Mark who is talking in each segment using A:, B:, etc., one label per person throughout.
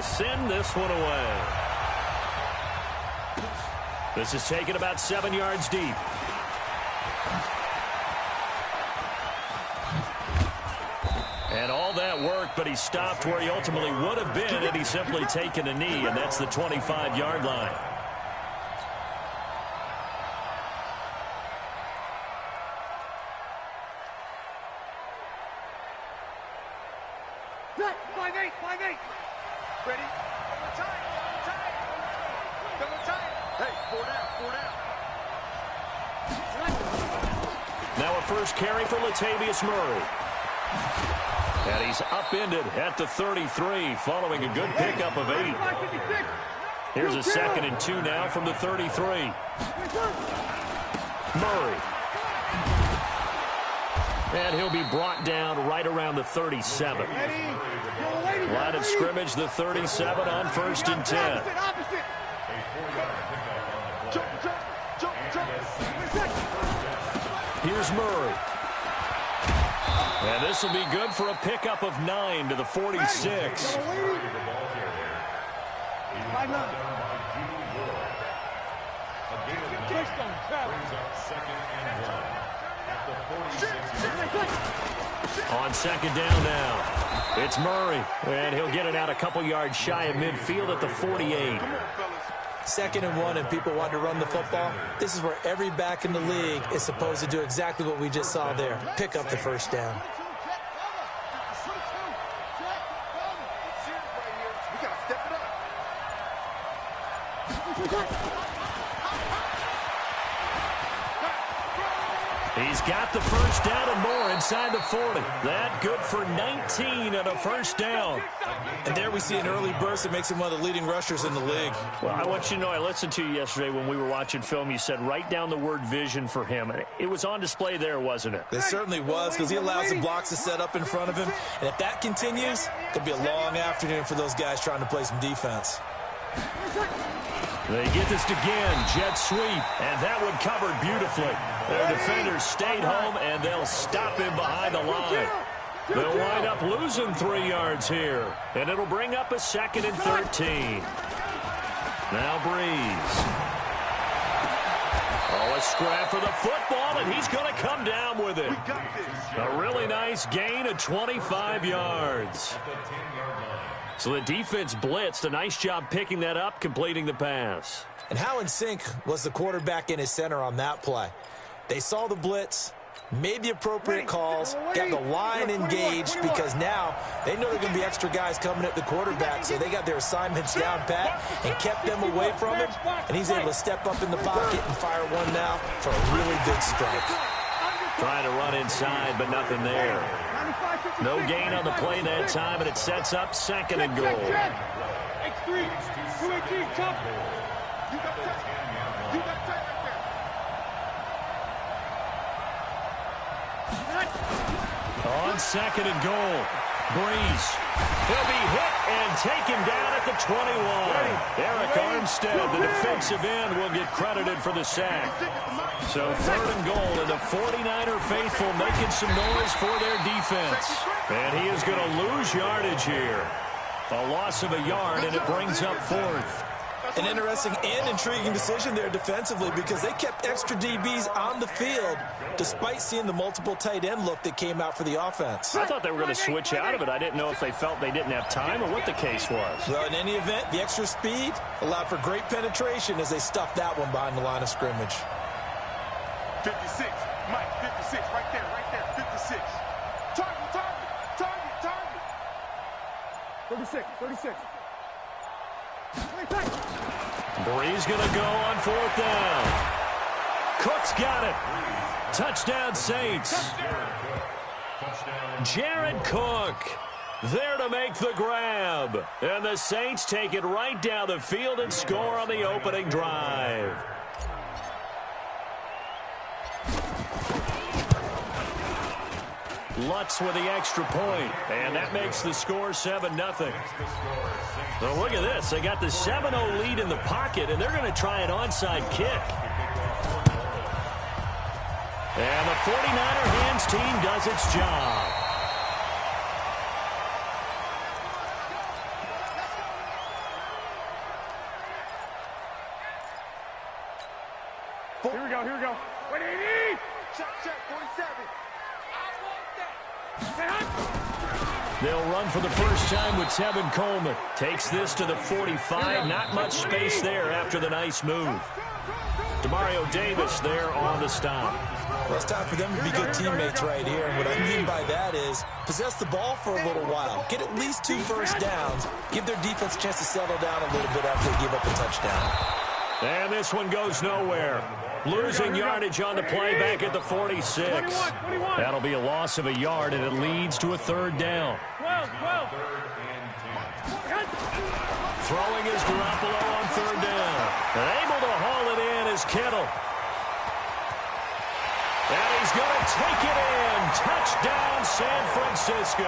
A: send this one away. This is taken about 7 yards deep. And all that work, but he stopped where he ultimately would have been had he simply taken a knee, and that's the 25-yard line.
B: Ready? Double time. Hey, 4 down.
A: Now a first carry for Latavius Murray. And he's upended at the 33 following a good pickup of 8. Here's a 2nd and 2 now from the 33. Murray. And he'll be brought down right around the 37. Line of scrimmage, the 37 on 1st and 10. Here's Murray. And this will be good for a pickup of 9 to the 46. On 2nd down now, it's Murray, and he'll get it out a couple yards shy of midfield at the 48.
C: 2nd and 1, and people want to run the football. This is where every back in the league is supposed to do exactly what we just saw there. Pick up the first down.
A: He's got the first down and more inside the 40. That good for 19 and a first down.
C: And there we see an early burst that makes him one of the leading rushers in the league.
A: Well, I want you to know, I listened to you yesterday when we were watching film. You said write down the word vision for him. It was on display there, wasn't it?
C: It certainly was, because he allows the blocks to set up in front of him. And if that continues, it could be a long afternoon for those guys trying to play some defense.
A: They get this again, jet sweep, and that one covered beautifully. Their defenders stayed home, and they'll stop him behind the line. They'll wind up losing 3 yards here, and it'll bring up a 2nd and 13. Now Breeze. Oh, a scrap for the football, and he's going to come down with it. A really nice gain of 25 yards. So the defense blitzed. A nice job picking that up, completing the pass.
C: And how in sync was the quarterback and his center on that play? They saw the blitz, made the appropriate calls, got the line engaged, because now they know there are going to be extra guys coming at the quarterback, so they got their assignments down pat and kept them away from him, and he's able to step up in the pocket and fire one now for a really good strike.
A: Trying to run inside, but nothing there. No gain on the play that time, and it sets up 2nd and goal.
B: X3, 218, jump. You got tight. You got tight right there.
A: On 2nd and goal, Breeze. He'll be hit and taken down at the 21. Eric Armstead, the defensive end, will get credited for the sack. So 3rd and goal, and the 49er faithful making some noise for their defense. And he is going to lose yardage here. A loss of a yard, and it brings up 4th.
C: An interesting and intriguing decision there defensively, because they kept extra DBs on the field despite seeing the multiple tight end look that came out for the offense.
A: I thought they were going to switch out of it. I didn't know if they felt they didn't have time or what the case was.
C: Well, in any event, the extra speed allowed for great penetration as they stuffed that one behind the line of scrimmage.
B: 56, Mike, 56, right there, 56. Target. 36.
A: Breeze going to go on 4th down. Cook's got it. Touchdown, Saints. Jared Cook there to make the grab. And the Saints take it right down the field and score on the opening drive. Lutz with the extra point, and that makes the score 7-0. So look at this. They got the 7-0 lead in the pocket, and they're going to try an onside kick. And the 49er hands team does its job.
B: Here we go, here we go. What do you need? Check, 47. I want that.
A: They'll run for the first time with Tevin Coleman. Takes this to the 45. Not much space there after the nice move. Demario Davis there on the stop.
C: Well, it's time for them to be good teammates right here. And what I mean by that is possess the ball for a little while. Get at least 2 first downs. Give their defense a chance to settle down a little bit after they give up a touchdown.
A: And this one goes nowhere. Losing yardage on the play back at the 46. That'll be a loss of a yard, and it leads to a 3rd down.
B: 12.
A: Throwing is Garoppolo on 3rd down. And able to haul it in is Kittle. And he's going to take it in. Touchdown, San Francisco.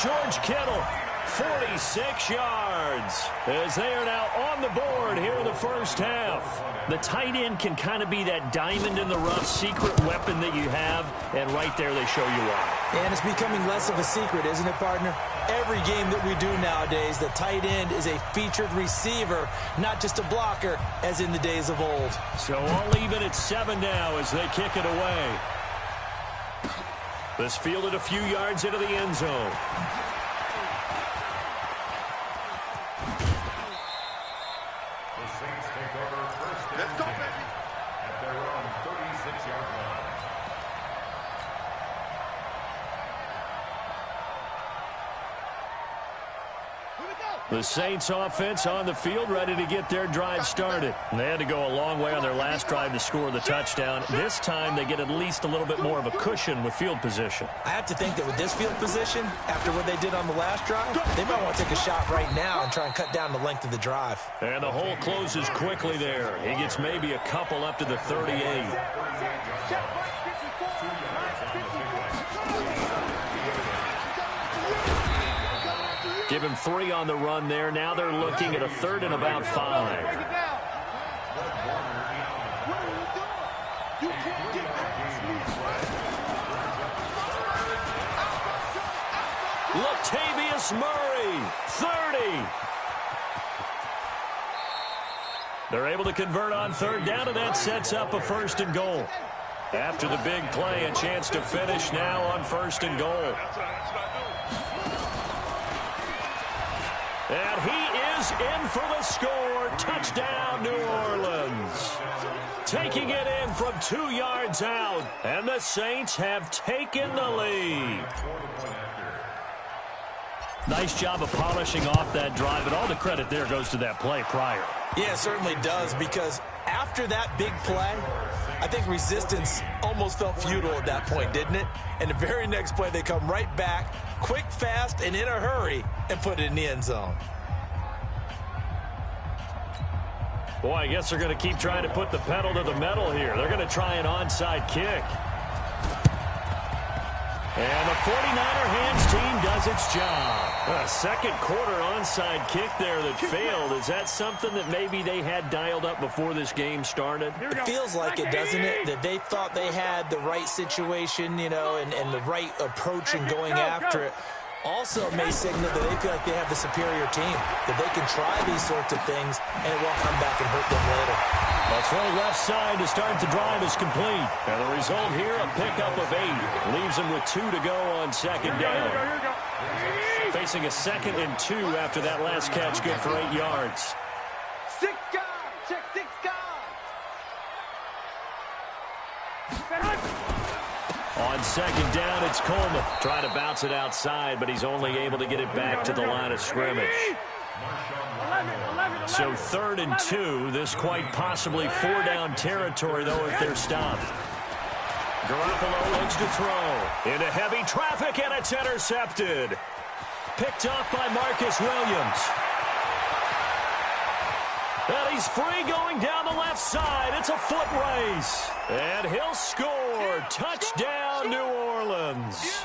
A: George Kittle, 46 yards, as they are now on the board here in the first half. The tight end can kind of be that diamond in the rough secret weapon that you have, and right there they show you why.
C: And it's becoming less of a secret, isn't it, partner? Every game that we do nowadays, the tight end is a featured receiver, not just a blocker, as in the days of old.
A: So all even at 7 now as they kick it away. This fielded a few yards into the end zone.
B: Let's go, baby.
D: At their own 36-yard line.
A: The Saints offense on the field, ready to get their drive started. They had to go a long way on their last drive to score the touchdown. This time they get at least a little bit more of a cushion with field position.
C: I have to think that with this field position, after what they did on the last drive, they might want to take a shot right now and try and cut down the length of the drive.
A: And the hole closes quickly there. He gets maybe a couple up to the 38. Give him 3 on the run there. Now they're looking at a 3rd and about 5. Latavius Murray, 30. They're able to convert on 3rd down, and that sets up a 1st and goal. After the big play, a chance to finish now on 1st and goal. And he is in for the score. Touchdown, New Orleans. Taking it in from 2 yards out. And the Saints have taken the lead. Nice job of polishing off that drive. And all the credit there goes to that play prior.
C: Yeah, it certainly does, because after that big play, I think resistance almost felt futile at that point, didn't it? And the very next play, they come right back, quick, fast, and in a hurry, and put it in the end zone.
A: Boy, I guess they're going to keep trying to put the pedal to the metal here. They're going to try an onside kick. And the 49er hands team does its job. A second quarter onside kick there that failed. Is that something that maybe they had dialed up before this game started?
C: It feels like it, doesn't it? That they thought they had the right situation, you know, and the right approach in going after it. Also, it may signal that they feel like they have the superior team, that they can try these sorts of things, and it won't come back and hurt them later.
A: A throw left side to start the drive is complete. And the result here, a pickup of 8. Leaves them with 2 to go on 2nd down. Facing a 2nd and 2 after that last catch, good for 8 yards.
B: 6 guys. Check 6 guys.
A: On 2nd down, it's Coleman. Trying to bounce it outside, but he's only able to get it back to the line of scrimmage. So 3rd and 2, this quite possibly 4-down territory, though, if they're stopped. Garoppolo looks to throw. Into heavy traffic, and it's intercepted. Picked off by Marcus Williams. And he's free going down the left side. It's a foot race. And he'll score. Touchdown, New Orleans.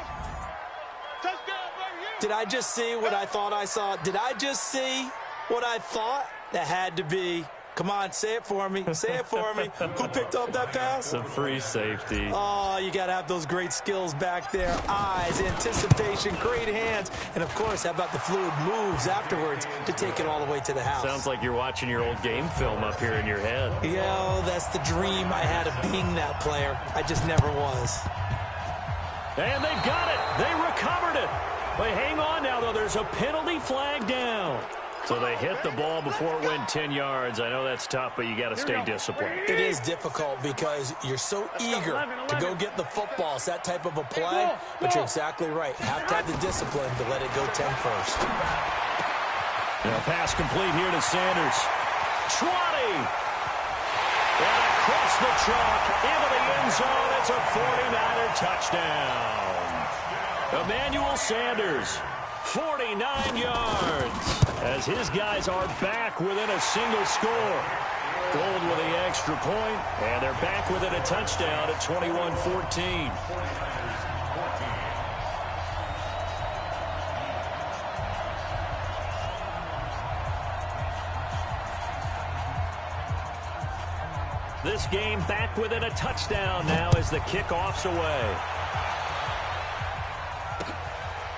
C: Did I just see what I thought I saw? Did I just see what I thought? That had to be Come on, say it for me. Say it for me. Who picked up that pass?
A: The free safety.
C: Oh, you got to have those great skills back there. Eyes, anticipation, great hands. And, of course, how about the fluid moves afterwards to take it all the way to the house?
A: Sounds like you're watching your old game film up here in your head.
C: Yeah, that's the dream I had of being that player. I just never was.
A: And they've got it. They recovered it. But hang on now, though. There's a penalty flag down. So they hit the ball before it went 10 yards. I know that's tough, but you got to stay disciplined.
C: It is difficult because you're so eager to go get the football. It's that type of a play, but you're exactly right. Have to have the discipline to let it go 10 first.
A: Now pass complete here to Sanders. 20. And across the chalk into the end zone. It's a 49er touchdown. Emmanuel Sanders, 49 yards, as his guys are back within a single score. Gold with the extra point, and they're back within a touchdown at 21-14. This game back within a touchdown now as the kickoff's away.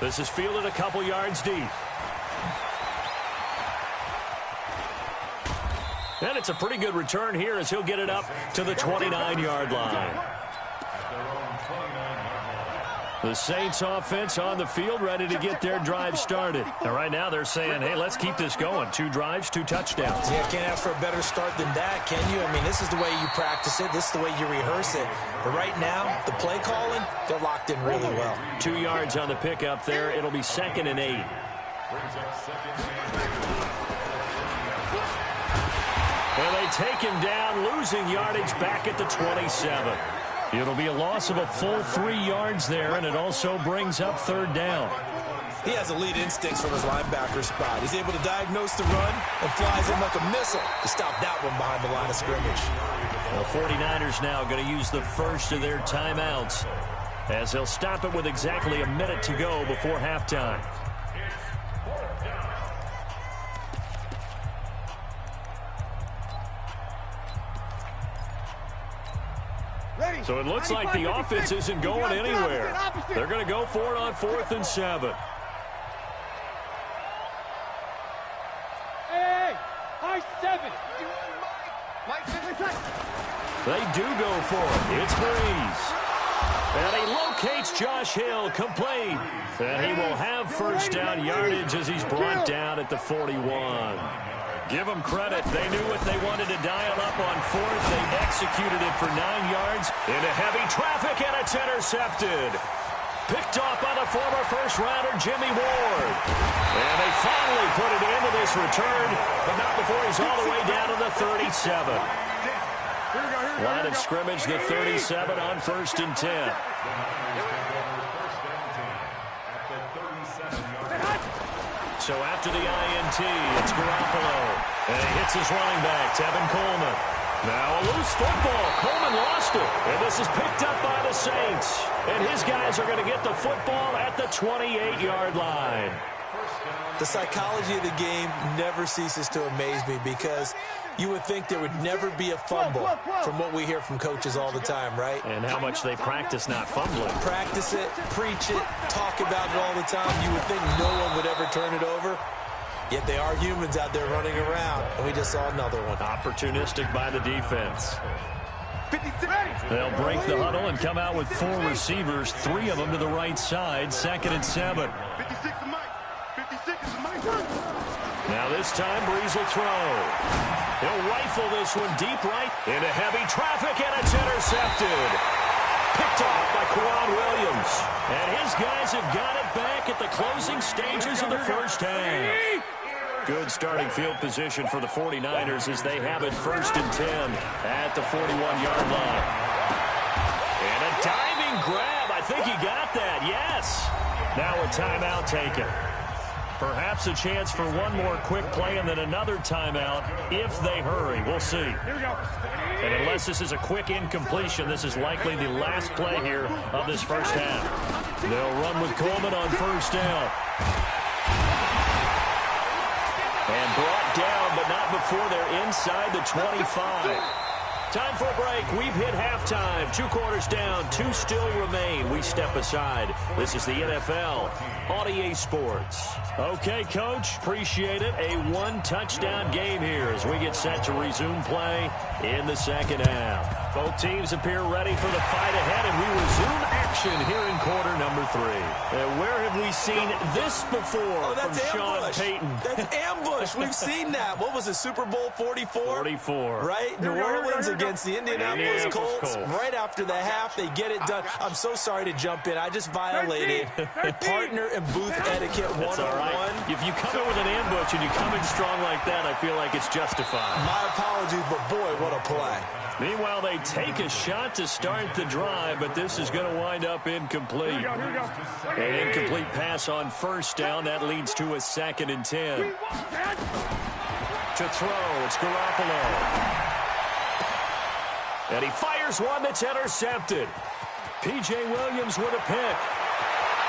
A: This is fielded a couple yards deep. And it's a pretty good return here as he'll get it up to the 29-yard line. The Saints offense on the field ready to get their drive started. And right now they're saying, hey, let's keep this going. 2 drives, 2 touchdowns.
C: Yeah, can't ask for a better start than that, can you? I mean, this is the way you practice it. This is the way you rehearse it. But right now, the play calling, they're locked in really well.
A: 2 yards on the pickup there. It'll be 2nd and 8. And they take him down, losing yardage back at the 27. It'll be a loss of a full 3 yards there, and it also brings up 3rd down.
C: He has elite instincts from his linebacker spot. He's able to diagnose the run and flies in like a missile to stop that one behind the line of scrimmage.
A: The 49ers now going to use the first of their timeouts as they'll stop it with exactly a minute to go before halftime. So it looks like the offense isn't going anywhere. They're going to go for it on 4th and 7.
B: Hey, high 7.
A: They do go for it. It's Breeze. And he locates Josh Hill, complete. And he will have first down yardage as he's brought down at the 41. Give them credit. They knew what they wanted to dial up on 4th. They executed it for 9 yards into heavy traffic, and it's intercepted. Picked off by the former first-rounder Jimmy Ward. And they finally put it into this return, but not before he's all the way down to the 37. Line of scrimmage, the 37 on 1st and 10. So after the INT, it's Garoppolo. And he hits his running back, Tevin Coleman. Now a loose football. Coleman lost it. And this is picked up by the Saints. And his guys are going to get the football at the 28-yard line.
C: The psychology of the game never ceases to amaze me because you would think there would never be a fumble from what we hear from coaches all the time, right?
A: And how much they practice not fumbling.
C: Practice it, preach it, talk about it all the time. You would think no one would ever turn it over. Yet they are humans out there running around, and we just saw another one.
A: Opportunistic by the defense. They'll break the huddle and come out with 4 receivers, 3 of them to the right side, 2nd and 7. Now this time, Breeze will throw. He'll rifle this one deep right into heavy traffic, and it's intercepted. Picked off by Quan Williams. And his guys have got it back at the closing stages of the first half. Good starting field position for the 49ers as they have it 1st and 10 at the 41-yard line. And a diving grab. I think he got that. Yes. Now a timeout taken. Perhaps a chance for one more quick play and then another timeout if they hurry. We'll see. And unless this is a quick incompletion, this is likely the last play here of this first half. They'll run with Coleman on 1st down. And brought down, but not before they're inside the 25. Time for a break. We've hit halftime. 2 quarters down. 2 still remain. We step aside. This is the NFL on EA Sports. Okay, Coach. Appreciate it. A 1-touchdown game here as we get set to resume play in the second half. Both teams appear ready for the fight ahead, and we resume action here in quarter number 3. Where have we seen this before from Sean Payton?
C: That's ambush. We've seen that. What was it, Super Bowl 44?
A: 44.
C: Right? New Orleans against the Indianapolis Colts. Right after the half, they get it done. I'm so sorry to jump in. I just violated partner and booth etiquette 101.
A: Right. If you come in with an ambush and you come in strong like that, I feel like it's justified.
C: My apologies, but boy, what a play.
A: Meanwhile, they take a shot to start the drive, but this is going to wind up incomplete.
B: Here we go.
A: An incomplete pass on first down. That leads to a 2nd and 10. To throw, it's Garoppolo. And he fires one that's intercepted. P.J. Williams with a pick.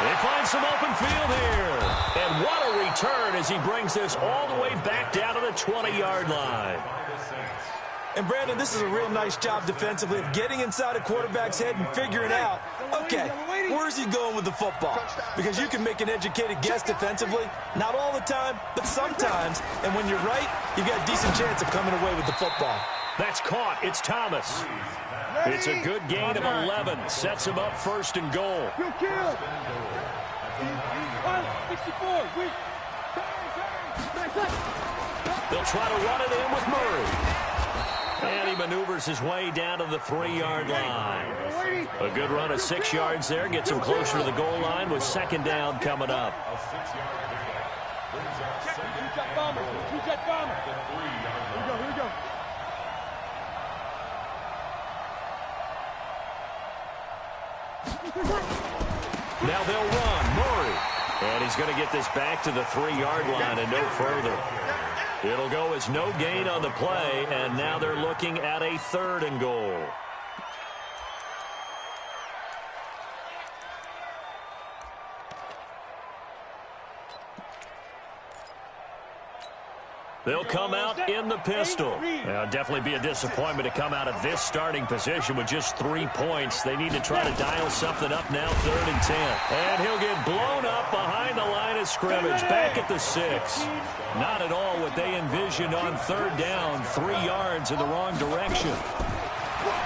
A: They find some open field here. And what a return as he brings this all the way back down to the 20-yard line.
C: And, Brandon, this is a real nice job defensively of getting inside a quarterback's head and figuring out, okay, where's he going with the football? Because you can make an educated guess defensively. Not all the time, but sometimes. And when you're right, you've got a decent chance of coming away with the football.
A: That's caught. It's Thomas. It's a good gain of 11. Sets him up 1st and goal.
B: You killed. 64.
A: They'll try to run it in with Murray. And he maneuvers his way down to the 3-yard line. A good run of 6 yards there. Gets him closer to the goal line with 2nd down coming up.
B: Here we go.
A: Now they'll run. Murray. And he's going to get this back to the 3-yard line and no further. It'll go as no gain on the play, and now they're looking at a 3rd and goal. They'll come out in the pistol. It'll definitely be a disappointment to come out of this starting position with just 3 points. They need to try to dial something up now, 3rd and 10. And he'll get blown up behind the line of scrimmage, back at the 6. Not at all what they envisioned on 3rd down, 3 yards in the wrong direction.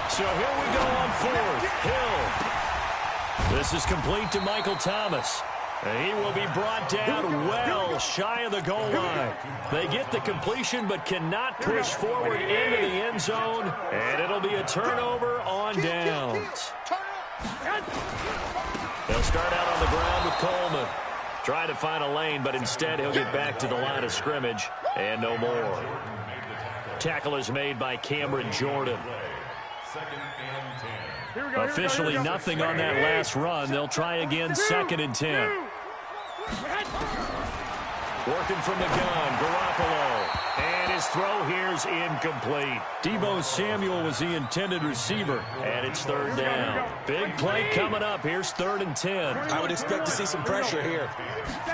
A: So here we go on 4th. Hill. This is complete to Michael Thomas. He will be brought down well shy of the goal line. They get the completion but cannot push forward into the end zone, and it'll be a turnover on downs. They'll start out on the ground with Coleman. Try to find a lane, but instead he'll get back to the line of scrimmage, and no more. Tackle is made by Cameron Jordan. Officially nothing on that last run. They'll try again, 2nd and 10. Working from the gun, Garoppolo. And his throw here's incomplete. Deebo Samuel was the intended receiver, and it's 3rd down. Big play coming up. Here's 3rd and 10.
C: I would expect to see some pressure here.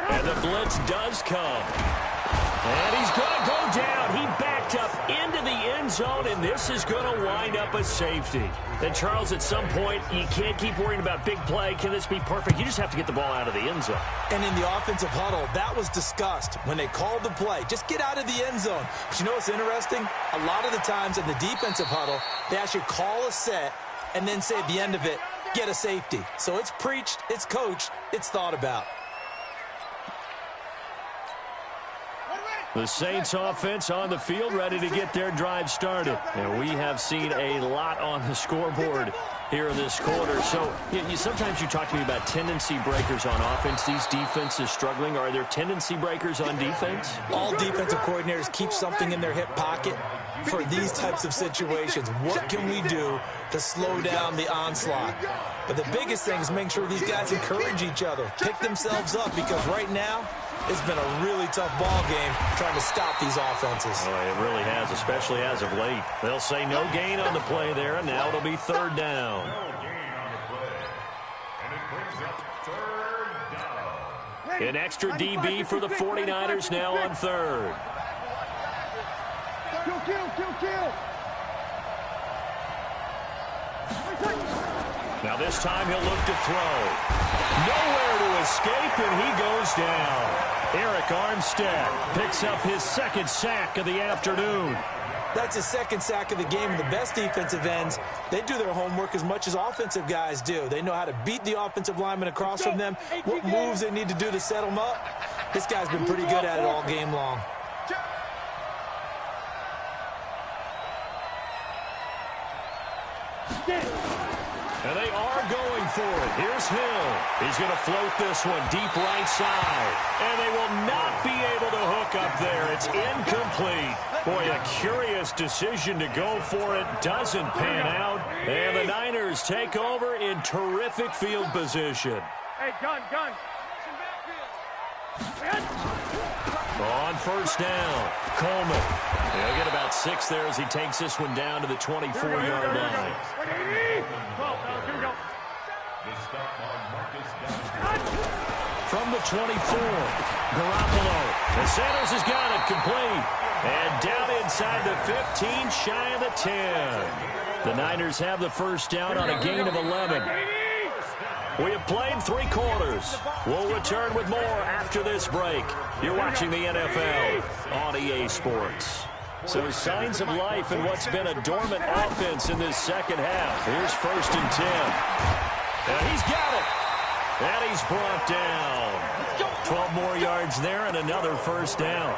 A: And the blitz does come. And he's going to go down. He backed up into the end zone, and this is going to wind up a safety. And, Charles, at some point, you can't keep worrying about big play. Can this be perfect? You just have to get the ball out of the end zone.
C: And in the offensive huddle, that was discussed when they called the play. Just get out of the end zone. But you know what's interesting? A lot of the times in the defensive huddle, they actually call a set and then say at the end of it, get a safety. So it's preached, it's coached, it's thought about.
A: The Saints offense on the field, ready to get their drive started. And we have seen a lot on the scoreboard here in this quarter. So sometimes you talk to me about tendency breakers on offense. These defenses struggling. Are there tendency breakers on defense?
C: All defensive coordinators keep something in their hip pocket for these types of situations. What can we do to slow down the onslaught? But the biggest thing is making sure these guys encourage each other, pick themselves up, because right now, it's been a really tough ball game trying to stop these offenses.
A: Oh, it really has, especially as of late. They'll say no gain on the play there, and now it'll be 3rd down. An extra DB for the 49ers now on 3rd.
B: Kill.
A: Now this time he'll look to throw. Nowhere to escape, and he goes down. Eric Armstead picks up his second sack of the afternoon.
C: That's his second sack of the game, and the best defensive ends, they do their homework as much as offensive guys do. They know how to beat the offensive lineman across from them, what moves they need to do to set them up. This guy's been pretty good at it all game long.
A: And they are going for it. Here's Hill. He's going to float this one deep right side. And they will not be able to hook up there. It's incomplete. Boy, a curious decision to go for it. Doesn't pan out. And the Niners take over in terrific field position.
B: Hey, gun.
A: On first down, Coleman. He'll get about 6 there as he takes this one down to the 24-yard line. From the 24, Garoppolo. And Sanders has got it complete. And down inside the 15, shy of the 10. The Niners have the first down on a gain of 11. We have played 3 quarters. We'll return with more after this break. You're watching the NFL on EA Sports. So signs of life in what's been a dormant offense in this second half. Here's 1st and 10. And he's got it. And he's brought down. 12 more yards there and another first down.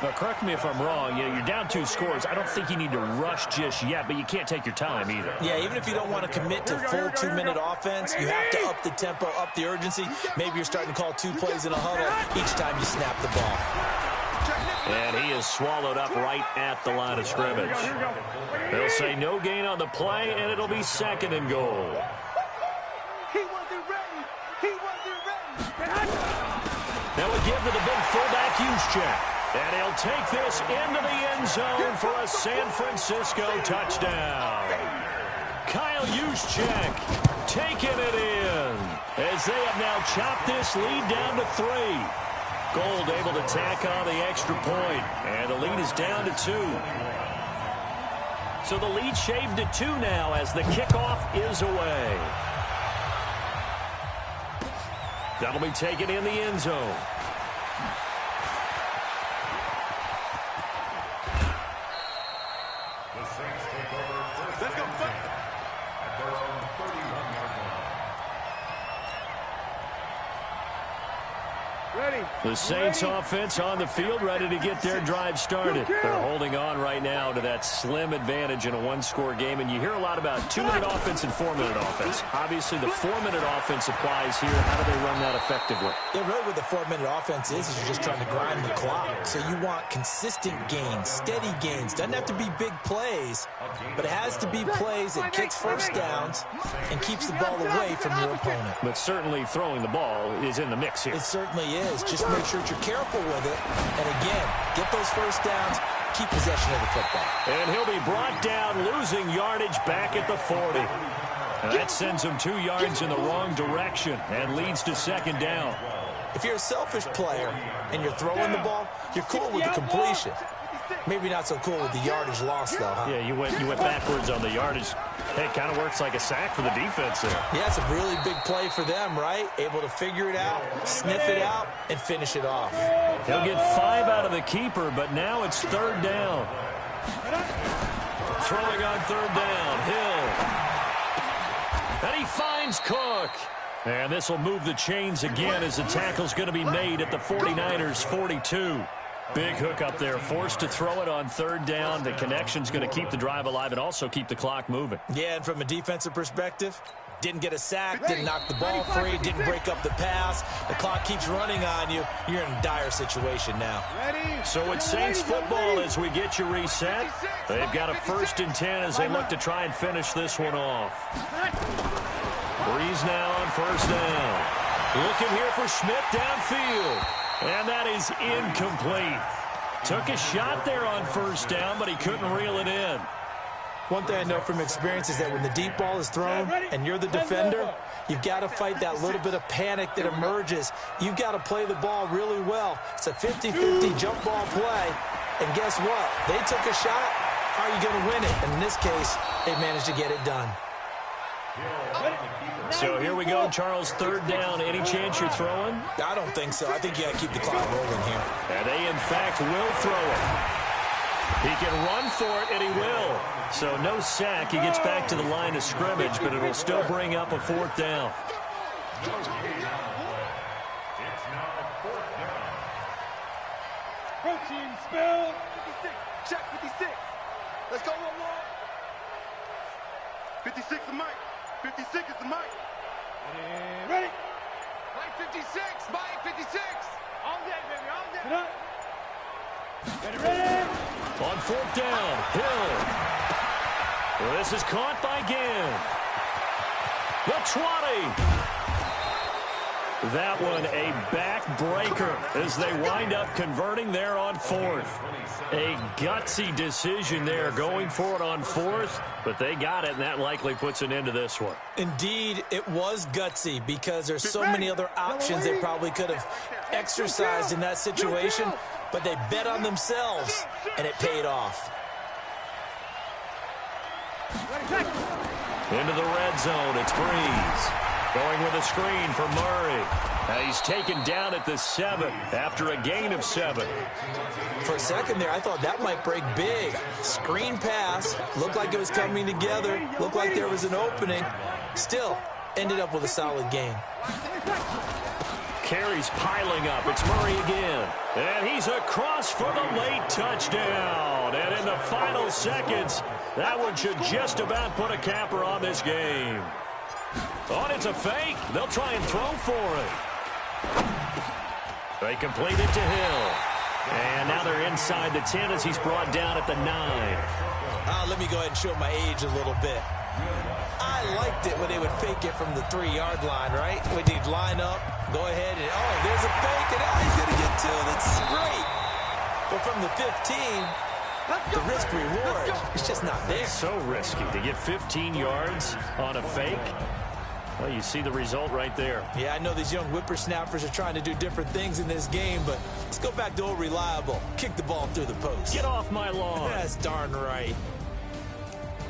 A: Now, correct me if I'm wrong. You're down 2 scores. I don't think you need to rush just yet, but you can't take your time either.
C: Yeah, even if you don't want to commit to full 2-minute offense, you have to up the tempo, up the urgency. Maybe you're starting to call 2 plays in a huddle each time you snap the ball.
A: And he is swallowed up right at the line of scrimmage. They'll say no gain on the play, and it'll be 2nd and goal.
B: He wasn't ready.
A: Now we give to the big fullback Juszczyk. And he'll take this into the end zone for a San Francisco touchdown. Kyle Juszczyk taking it in as they have now chopped this lead down to 3. Gold able to tack on the extra point, and the lead is down to 2. So the lead shaved to 2 now as the kickoff is away. That'll be taken in the end zone. The Saints offense on the field, ready to get their drive started. They're holding on right now to that slim advantage in a 1-score game, and you hear a lot about 2-minute offense and 4-minute offense. Obviously, the 4-minute offense applies here. How do they run that effectively?
C: Yeah, really what the 4-minute offense is you're just trying to grind the clock. So you want consistent gains, steady gains. Doesn't have to be big plays, but it has to be plays that kicks first downs and keeps the ball away from your opponent.
A: But certainly throwing the ball is in the mix here.
C: It certainly is. Just make sure that you're careful with it. And again, get those first downs, keep possession of the football.
A: And he'll be brought down, losing yardage back at the 40. And that sends him 2 yards in the wrong direction and leads to 2nd down.
C: If you're a selfish player and you're throwing the ball, you're cool with the completion. Maybe not so cool with the yardage loss, though, huh?
A: Yeah, you went backwards on the yardage. Hey, it kind of works like a sack for the defense there.
C: Yeah, it's a really big play for them, right? Able to figure it out, sniff it out, and finish it off.
A: He'll get 5 out of the keeper, but now it's 3rd down. Throwing on 3rd down, Hill. And he finds Cook. And this will move the chains again as the tackle's going to be made at the 49ers' 42. Big hook up there, forced to throw it on 3rd down. The connection's going to keep the drive alive and also keep the clock moving.
C: Yeah, and from a defensive perspective, didn't get a sack, didn't knock the ball free, didn't break up the pass. The clock keeps running on you. You're in a dire situation now.
A: So it's Saints football as we get you reset. They've got a 1st and 10 as they look to try and finish this one off. Breeze now on 1st down. Looking here for Schmidt downfield. And that is incomplete. Took a shot there on 1st down, but he couldn't reel it in.
C: One thing I know from experience is that when the deep ball is thrown and you're the defender, you've got to fight that little bit of panic that emerges. You've got to play the ball really well. It's a 50-50 jump ball play. And guess what? They took a shot. How are you going to win it? And in this case, they managed to get it done.
A: So here we go, Charles, third down. Any chance you're throwing?
C: I don't think so. I think you got to keep the clock rolling here.
A: And they, in fact, will throw it. He can run for it, and he will. So no sack. He gets back to the line of scrimmage, but it'll still bring up a fourth down.
D: It's now fourth down.
B: Protein spill.
E: 56. Check 56. Let's go, one more. 56 is Mike. 56 is the Mike.
B: Ready?
E: Mike 56. Mike 56.
B: All day, baby, all day. Ready, ready.
A: On fourth down, Hill. This is caught by Ginn. The 20. That one a backbreaker as they wind up converting there on fourth. A gutsy decision there going for it on fourth, but they got it, and that likely puts an end to this one.
C: Indeed, it was gutsy because there's so many other options they probably could have exercised in that situation, but they bet on themselves, and it paid off.
A: Into the red zone, it's Breeze. Going with a screen for Murray. He's taken down at the 7 after a gain of 7.
C: For a second there, I thought that might break big. Screen pass. Looked like it was coming together. Looked like there was an opening. Still, ended up with a solid game.
A: Carries piling up. It's Murray again. And he's across for the late touchdown. And in the final seconds, that one should just about put a capper on this game. Oh, it's a fake. They'll try and throw for it. They complete it to Hill. And now they're inside the 10 as he's brought down at the 9.
C: Let me go ahead and show my age a little bit. I liked it when they would fake it from the 3-yard line, right? When they'd line up, go ahead, and, oh, there's a fake, and he's going to get 2. That's great. But from the 15, the risk-reward is just not there.
A: So risky to get 15 yards on a fake. Well, you see the result right there.
C: Yeah, I know these young whippersnappers are trying to do different things in this game, but let's go back to old reliable. Kick the ball through the post.
A: Get off my lawn.
C: That's darn right.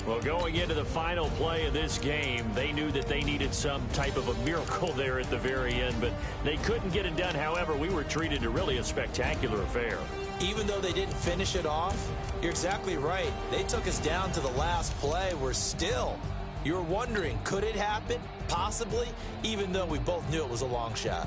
A: Well, going into the final play of this game, they knew that they needed some type of a miracle there at the very end, but they couldn't get it done. However, we were treated to really a spectacular affair.
C: Even though they didn't finish it off, you're exactly right. They took us down to the last play. We're still, you're wondering, could it happen? Possibly, even though we both knew it was a long shot.